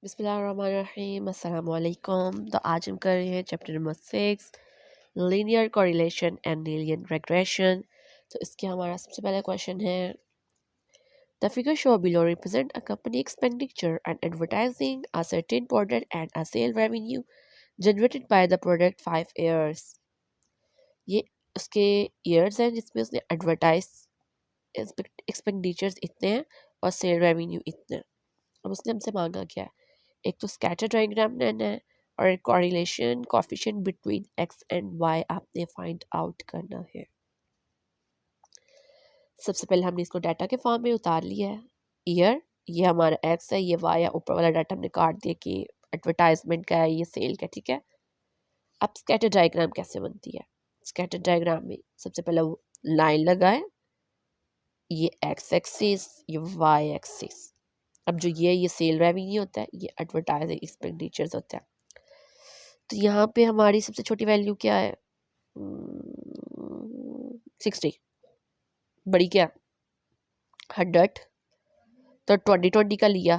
बिस्मिल्लाहिर्रहमानिर्रहीम अस्सलाम वालेकुम। तो आज हम कर रहे हैं chapter number 6 linear correlation and linear regression. तो इसके हमारा सबसे पहला क्वेश्चन है the figure show below represent a company expenditure and advertising a certain product and a sale revenue generated by the product 5 years. ये उसके ईयर्स हैं जिसमें उसने एडवर्टाइज एक्सपेंडिचर्स इतने हैं और सेल रेवेन्यू इतने हैं। अब उसने हमसे मांगा क्या है, एक तो स्कैटर डायग्राम लेना है और एक correlation coefficient between x and y आपने फाइंड आउट करना है। सबसे पहले हमने इसको डाटा के फॉर्म में उतार लिया है। ईयर ये हमारा एक्स है, ये वाई है, ऊपर वाला डाटा हमने काट दिया कि एडवर्टाइजमेंट का है, ये सेल का, ठीक है। अब स्कैटर डायग्राम कैसे बनती है। स्कैटर डायग्राम में सबसे पहले वो लाइन लगाए, ये एक्स एक्सिस, ये वाई एक्सिस। अब जो ये सेल रेवेन्यू होता है, ये एडवर्टाइजिंग एक्सपेंडिचर्स होता है। तो यहाँ पे हमारी सबसे छोटी वैल्यू क्या है, 60। बड़ी क्या, 100। तो 2020 का लिया,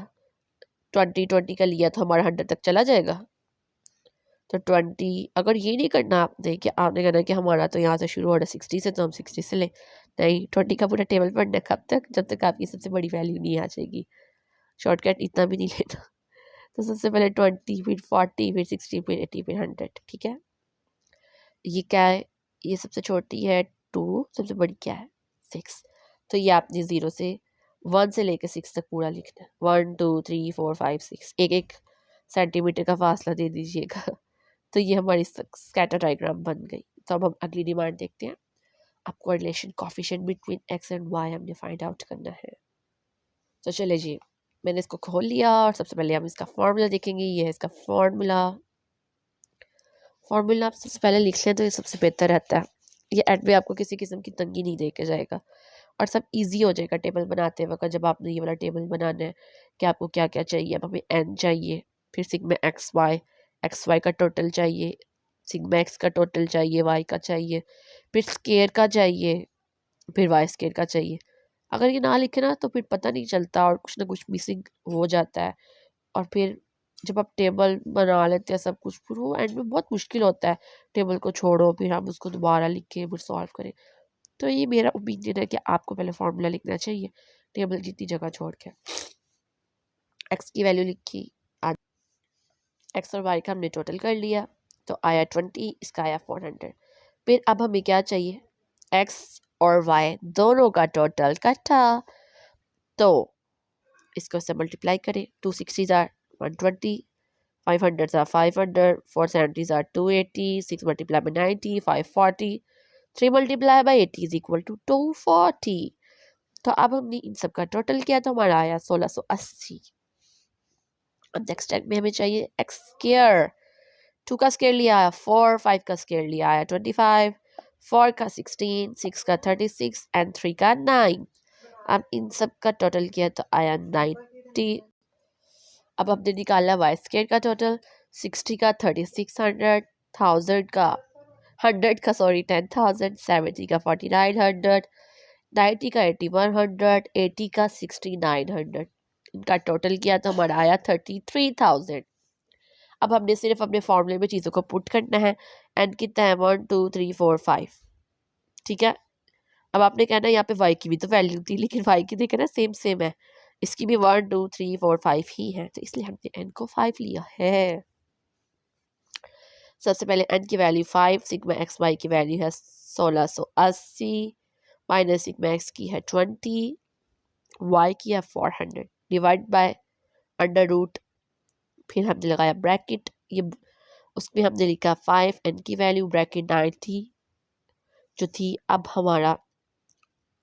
2020 का लिया तो हमारा 100 तक चला जाएगा। तो 20 अगर ये नहीं करना आपने कि आपने कहना कि हमारा तो यहाँ से शुरू हो रहा है 60 से, तो हम 60 से लें। नहीं, 20 का पूरा टेबल पढ़ना कब तक, जब तक आपकी सबसे बड़ी वैल्यू नहीं आ जाएगी। शॉर्टकट इतना भी नहीं लेना। तो सबसे पहले 20, फिर 40, फिर 60, फिर 80, फिर 100, ठीक है। ये क्या है, ये सबसे छोटी है 2, सबसे बड़ी क्या है 6। तो ये आपने 0 से 1 से लेकर 6 तक पूरा लिखना है। 1 2 3 4 5 6, एक एक सेंटीमीटर का फासला दे दीजिएगा। तो ये हमारी स्कैटर डायग्राम बन गई। तो अब हम अगली डिमांड देखते हैं। आपको relation coefficient between x and y हमने फाइंड आउट करना है। तो चले जी, मैंने इसको खोल लिया और सबसे पहले हम इसका फॉर्मूला देखेंगे। ये है इसका फॉर्मूला आप सबसे पहले लिख लें तो ये सबसे बेहतर रहता है। ये एड में आपको किसी किस्म की तंगी नहीं दे के जाएगा और सब इजी हो जाएगा टेबल बनाते वक्त। जब आपने ये वाला टेबल बनाना है कि आपको क्या क्या चाहिए, अब हमें एन चाहिए, फिर सिग्मा एक्स वाई का टोटल चाहिए, सिग्मा एक्स का टोटल चाहिए, वाई का चाहिए, फिर स्केयर का चाहिए, फिर वाई स्केयर का चाहिए। अगर ये ना लिखे ना तो फिर पता नहीं चलता और कुछ ना कुछ मिसिंग हो जाता है। और फिर जब आप टेबल बना लेते हैं सब कुछ, फिर वो एंड में बहुत मुश्किल होता है। टेबल को छोड़ो, फिर हम उसको दोबारा लिखें, फिर सॉल्व करें। तो ये मेरा ओपिनियन है कि आपको पहले फॉर्मूला लिखना चाहिए टेबल जितनी जगह छोड़ के। एक्स की वैल्यू लिखी, एक्स और वाई का हमने टोटल कर लिया, तो आया 20, इसका आया 400। फिर अब हमें क्या चाहिए, एक्स और वाई दोनों का टोटल इकट्ठा। तो इसको से मल्टीप्लाई करें, 260 are 120, 500 are 500, 470 are 280, 6 multiplied by 90, 540, 3 multiplied by 80 is equal to 240। तो अब हमने इन सब का टोटल किया तो हमारा आया 1680। अब नेक्स्ट स्टेप में हमें चाहिए एक्स स्क्वायर। 2 का स्क्वायर लिया आया 4, 5 का स्क्वायर लिया आया 25, 4 का 16, 6 का 36 एंड 3 का 9। अब इन सब का टोटल किया तो आया 90। अब हमने निकाला वाई स्क्वायर का टोटल, 60 का 3600, 1000 का 100 का 10,000, 70 का 4900, 90 का 8100, 80 का 6900। इनका टोटल किया तो हमारा आया 33,000। अब हमने सिर्फ अपने फॉर्मूले में चीज़ों को पुट करना है। एंड कितना है 1 2 3 4 5, ठीक है। अब आपने कहना है यहाँ पे वाई की भी तो वैल्यू थी, लेकिन वाई की देखे ना सेम है, इसकी भी 1 2 3 4 5 ही है, तो इसलिए हमने एन को 5 लिया है। सबसे पहले एन की वैल्यू 5, सिग्मा एक्स वाई की वैल्यू है 1680, माइनस सिग्मा एक्स की है 20, वाई की है 400, डिवाइड बाय अंडर रूट, फिर हमने लगाया ब्रैकेट, ये उसमें हमने लिखा 5, एन की वैल्यू ब्रैकेट 90 जो थी। अब हमारा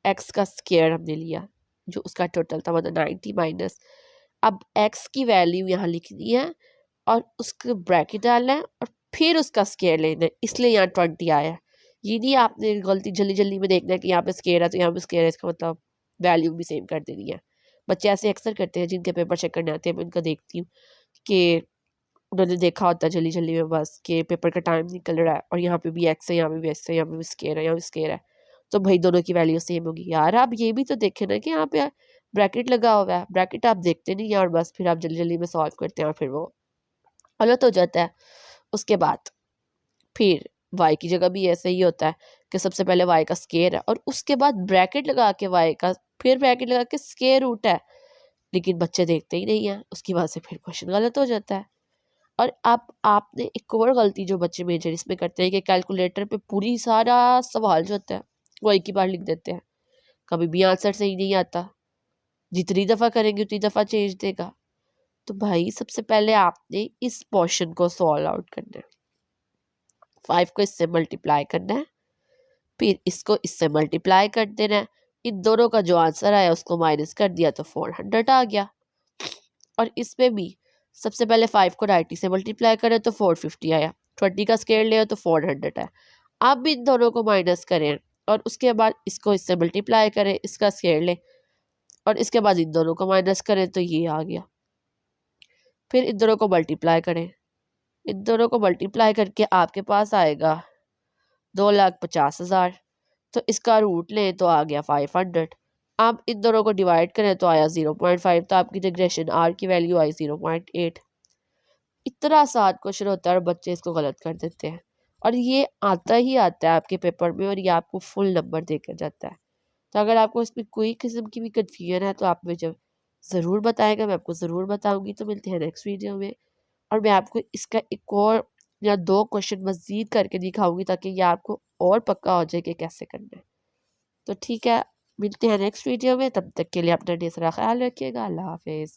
एक्स का स्क्वायर हमने लिया जो उसका टोटल था, मतलब 90 माइनस, अब एक्स की वैल्यू यहाँ लिखनी है और उसके ब्रैकेट डालना है और फिर उसका स्क्वायर लेना है, इसलिए यहाँ 20 आया। ये नहीं आपने गलती जल्दी में देखना है कि यहाँ पे स्क्वायर है तो यहाँ पे स्क्वायर है, इसका मतलब वैल्यू भी सेम कर देनी है। बच्चे ऐसे अक्सर करते हैं, जिनके पेपर चेक करने आते हैं, मैं उनका देखती हूँ कि उन्होंने देखा होता है जल्दी में बस कि पेपर का टाइम निकल रहा है और यहाँ पे भी एक्स है, यहाँ पे भी एक्स है, यहाँ पे भी स्क्वायर है, यहाँ भी स्क्वायर है, तो भाई दोनों की वैल्यू सेम होगी। यार आप ये भी तो देखें ना कि यहाँ पे ब्रैकेट लगा हुआ है, ब्रैकेट आप देखते नहीं हैं और बस फिर आप जल्दी जल्दी में सॉल्व करते हैं और फिर वो गलत हो जाता है। उसके बाद फिर वाई की जगह भी ऐसे ही होता है कि सबसे पहले वाई का स्केयर है और उसके बाद ब्रैकेट लगा के वाई का, फिर ब्रैकेट लगा के स्केयर रूट है, लेकिन बच्चे देखते ही नहीं है, उसकी वजह से फिर क्वेश्चन गलत हो जाता है। और आप आपने एक और गलती जो बच्चे मेजर इसमें करते हैं कि कैलकुलेटर पे पूरी सारा सवाल जो होता है वो एक ही बार लिख देते हैं, कभी भी आंसर सही नहीं आता, जितनी दफ़ा करेंगे उतनी दफ़ा चेंज देगा। तो भाई सबसे पहले आपने इस पोर्शन को सॉल्व आउट करना है, 5 को इससे मल्टीप्लाई करना है, फिर इसको इससे मल्टीप्लाई कर देना है, इन दोनों का जो आंसर आया उसको माइनस कर दिया तो 400 आ गया। और इसमें भी सबसे पहले 5 को 90 से मल्टीप्लाई करें तो 450 आया, 20 का स्केयर ले तो 400 है। आप भी इन दोनों को माइनस करें और उसके बाद इसको इससे मल्टीप्लाई करें, इसका स्केयर ले और इसके बाद इन दोनों को माइनस करें तो ये आ गया। फिर इन दोनों को मल्टीप्लाई करें, इन दोनों को मल्टीप्लाई करके आपके पास आएगा 2,50,000। तो इसका रूट लें तो आ गया 500। आप इन दोनों को डिवाइड करें तो आया 0.5, तो आपकी रिग्रेशन आर की वैल्यू आई 0.8। इतना आसान क्वेश्चन होता है और बच्चे इसको गलत कर देते हैं, और ये आता ही आता है आपके पेपर में और ये आपको फुल नंबर देकर जाता है। तो अगर आपको इसमें कोई किस्म की भी कन्फ्यूजन है तो आप मुझे ज़रूर बताएगा, मैं आपको ज़रूर बताऊंगी। तो मिलते हैं नेक्स्ट वीडियो में, और मैं आपको इसका एक और या दो क्वेश्चन मज़ीद करके दिखाऊंगी ताकि ये आपको और पक्का हो जाए कि कैसे करना है। तो ठीक है, मिलते हैं नेक्स्ट वीडियो में, तब तक के लिए अपना ढेर सारा ख्याल रखिएगा। अल्लाह हाफिज़।